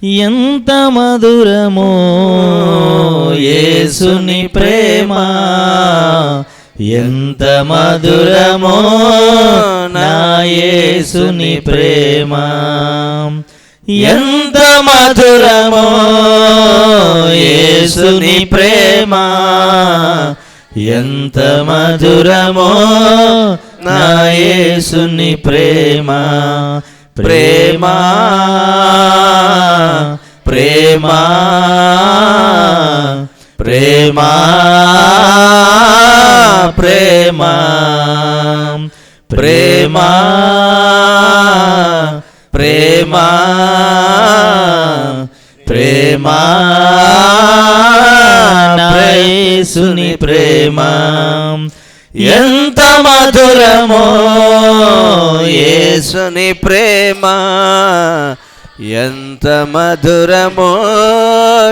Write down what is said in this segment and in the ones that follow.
ఎంత మధురమో యేసుని ప్రేమ, ఎంత మధురమో నా యేసుని ప్రేమ, ఎంత మధురమో యేసుని ప్రేమ, ఎంత మధురమో నా యేసుని ప్రేమ. ప్రేమ ప్రేమ ప్రేమ ప్రేమ ప్రేమ ప్రేమ ప్రేమ నా యేసుని ప్రేమ, ఎంత మధురమో యేసుని ప్రేమ, ఎంత మధురమో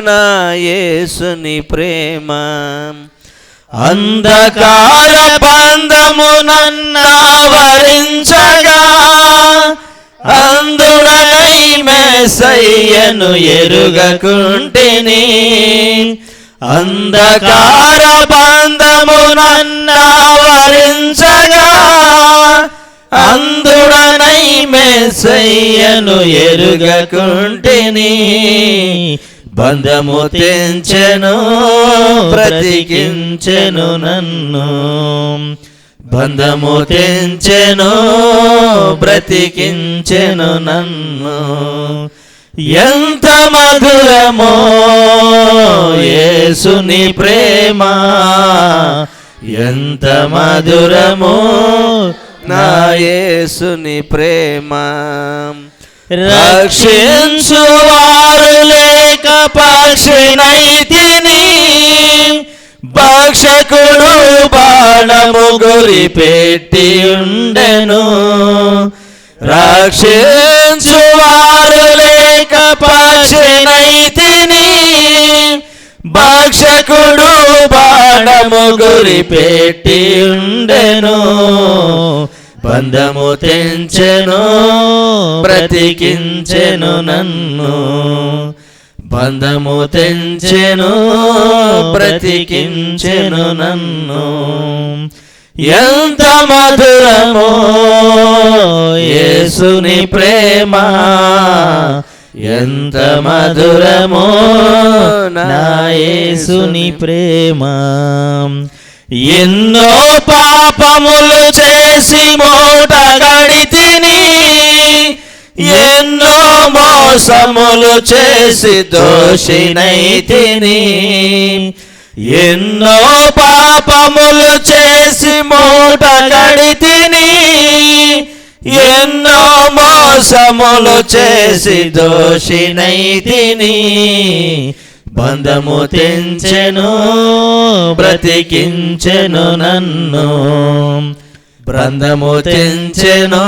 నా యేసుని ప్రేమ. అంధకార బంధము నన్నావరించగా అందుడనై మెస్సయ్యను ఎరుగకుంటిని, అంధకార బంధము నన్నావరించగా అందుడనై మెస్సయ్యను ఎరుగకుంటిని, బంధము తెంచెను బ్రతికించెను నన్ను, బంధము తెంచెను బ్రతికించెను నన్ను. ఎంత మధురమో యేసుని ప్రేమ, ఎంత మధురమో నా యేసుని ప్రేమ. రక్షించువారు లేక పక్షినైతిని, భక్షకుడు బాణము గురి పెట్టి ఉండెను, రక్షించువారు లేక పక్షినైతిని, భక్షకుడు బాణము గురి పెట్టి ఉండెను, బంధము తెంచెను బ్రతికించెను నన్ను, బంధము తెంచెను బ్రతికించెను నన్ను. ఎంత మధురమో యేసుని ప్రేమ, ఎంత మధురమో నా యేసుని ప్రేమ. ఎన్నో పాపములు చేసి మూట గడితిని, ఎన్నో మోసములు చేసి దోషినైతిని, ఎన్నో పాపములు చేసి మూట గడితిని, ఎన్నో మోసములు చేసి దోషినైతిని, బంధము తెంచెను బ్రతికించెను నన్ను, బంధము తెంచెను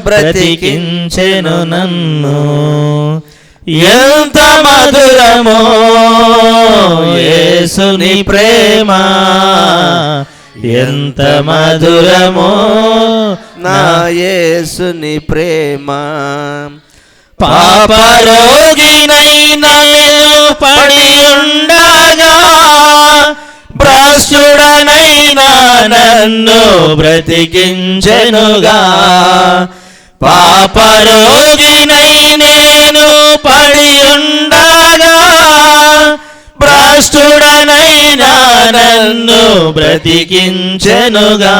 బ్రతికించెను నన్ను. ఎంత మధురమో యేసుని ప్రేమ, ఎంత మధురమో నా యేసుని ప్రేమ. పాపరోగినైన నేను పడి ఉండగా, భ్రష్టుడనైనా నన్ను బ్రతికించెనుగా, పాపరోగినై నేను పడి ఉండగా, భ్రష్టుడనైనా నన్ను బ్రతికించెనుగా,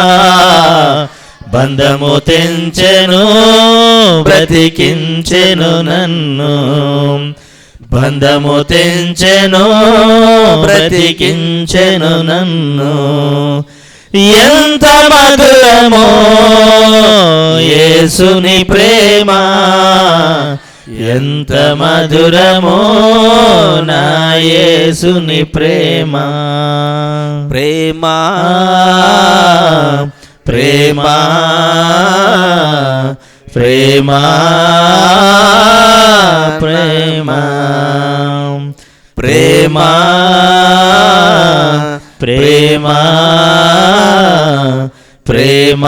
బంధము తెంచెను బ్రతికించెను నన్ను, బంధము తెంచెను బ్రతికించెను నన్ను. ఎంత మధురమో యేసుని ప్రేమ, ఎంత మధురమో నా యేసుని ప్రేమ. ప్రేమ ప్రేమ ప్రేమ ప్రేమ ప్రేమ ప్రేమ ప్రేమ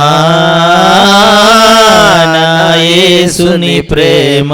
నా యేసుని ప్రేమ.